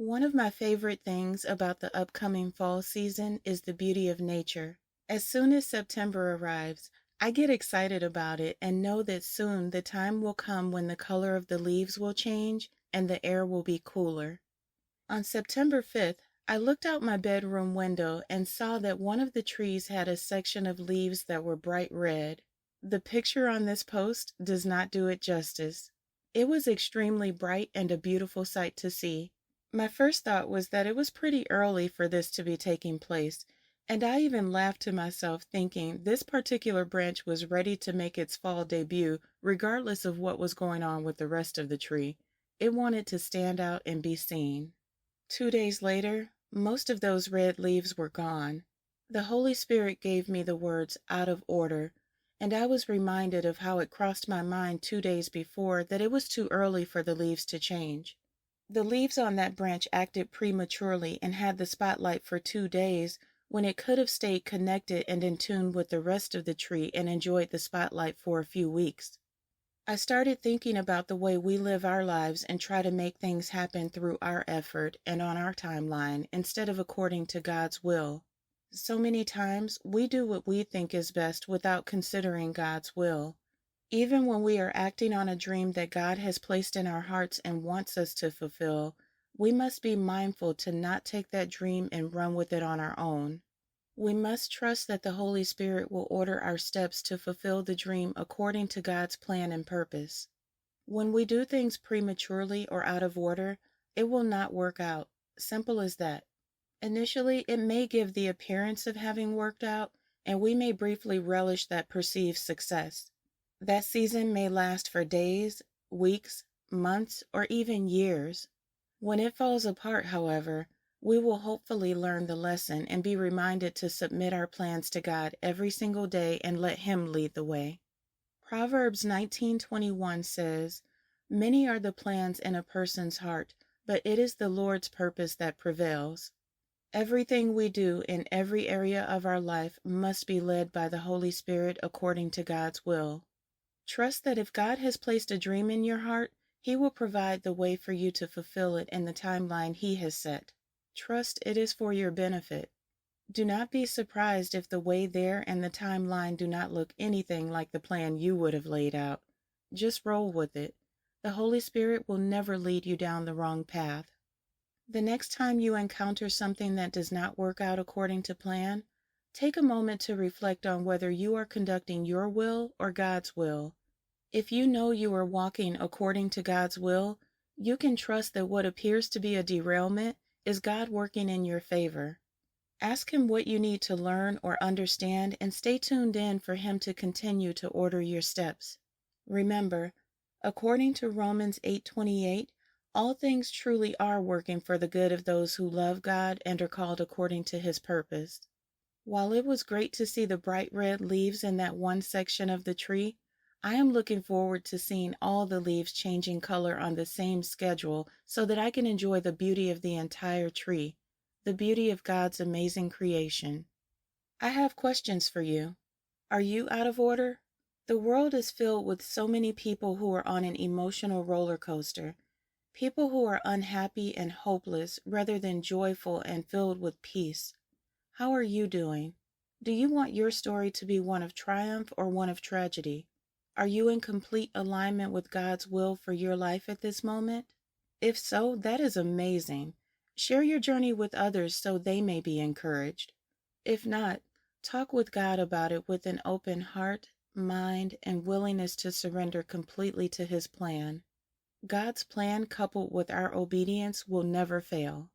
One of my favorite things about the upcoming fall season is the beauty of nature. As soon as September arrives, I get excited about it and know that soon the time will come when the color of the leaves will change and the air will be cooler. On September 5th, I looked out my bedroom window and saw that one of the trees had a section of leaves that were bright red. The picture on this post does not do it justice. It was extremely bright and a beautiful sight to see. My first thought was that it was pretty early for this to be taking place, and I even laughed to myself thinking this particular branch was ready to make its fall debut regardless of what was going on with the rest of the tree. It wanted to stand out and be seen. 2 days later, most of those red leaves were gone. The Holy Spirit gave me the words "out of order," and I was reminded of how it crossed my mind 2 days before that it was too early for the leaves to change. The leaves on that branch acted prematurely and had the spotlight for 2 days when it could have stayed connected and in tune with the rest of the tree and enjoyed the spotlight for a few weeks. I started thinking about the way we live our lives and try to make things happen through our effort and on our timeline instead of according to God's will. So many times we do what we think is best without considering God's will. Even when we are acting on a dream that God has placed in our hearts and wants us to fulfill, we must be mindful to not take that dream and run with it on our own. We must trust that the Holy Spirit will order our steps to fulfill the dream according to God's plan and purpose. When we do things prematurely or out of order, it will not work out. Simple as that. Initially, it may give the appearance of having worked out, and we may briefly relish that perceived success. That season may last for days, weeks, months, or even years. When it falls apart, however, we will hopefully learn the lesson and be reminded to submit our plans to God every single day and let Him lead the way. Proverbs 19:21 says, "Many are the plans in a person's heart, but it is the Lord's purpose that prevails." Everything we do in every area of our life must be led by the Holy Spirit according to God's will. Trust that if God has placed a dream in your heart, He will provide the way for you to fulfill it in the timeline He has set. Trust it is for your benefit. Do not be surprised if the way there and the timeline do not look anything like the plan you would have laid out. Just roll with it. The Holy Spirit will never lead you down the wrong path. The next time you encounter something that does not work out according to plan, take a moment to reflect on whether you are conducting your will or God's will. If you know you are walking according to God's will, you can trust that what appears to be a derailment is God working in your favor. Ask Him what you need to learn or understand and stay tuned in for Him to continue to order your steps. Remember, according to Romans 8:28, all things truly are working for the good of those who love God and are called according to His purpose. While it was great to see the bright red leaves in that one section of the tree, I am looking forward to seeing all the leaves changing color on the same schedule so that I can enjoy the beauty of the entire tree, the beauty of God's amazing creation. I have questions for you. Are you out of order? The world is filled with so many people who are on an emotional roller coaster, people who are unhappy and hopeless rather than joyful and filled with peace. How are you doing? Do you want your story to be one of triumph or one of tragedy? Are you in complete alignment with God's will for your life at this moment? If so, that is amazing. Share your journey with others so they may be encouraged. If not, talk with God about it with an open heart, mind, and willingness to surrender completely to His plan. God's plan coupled with our obedience will never fail.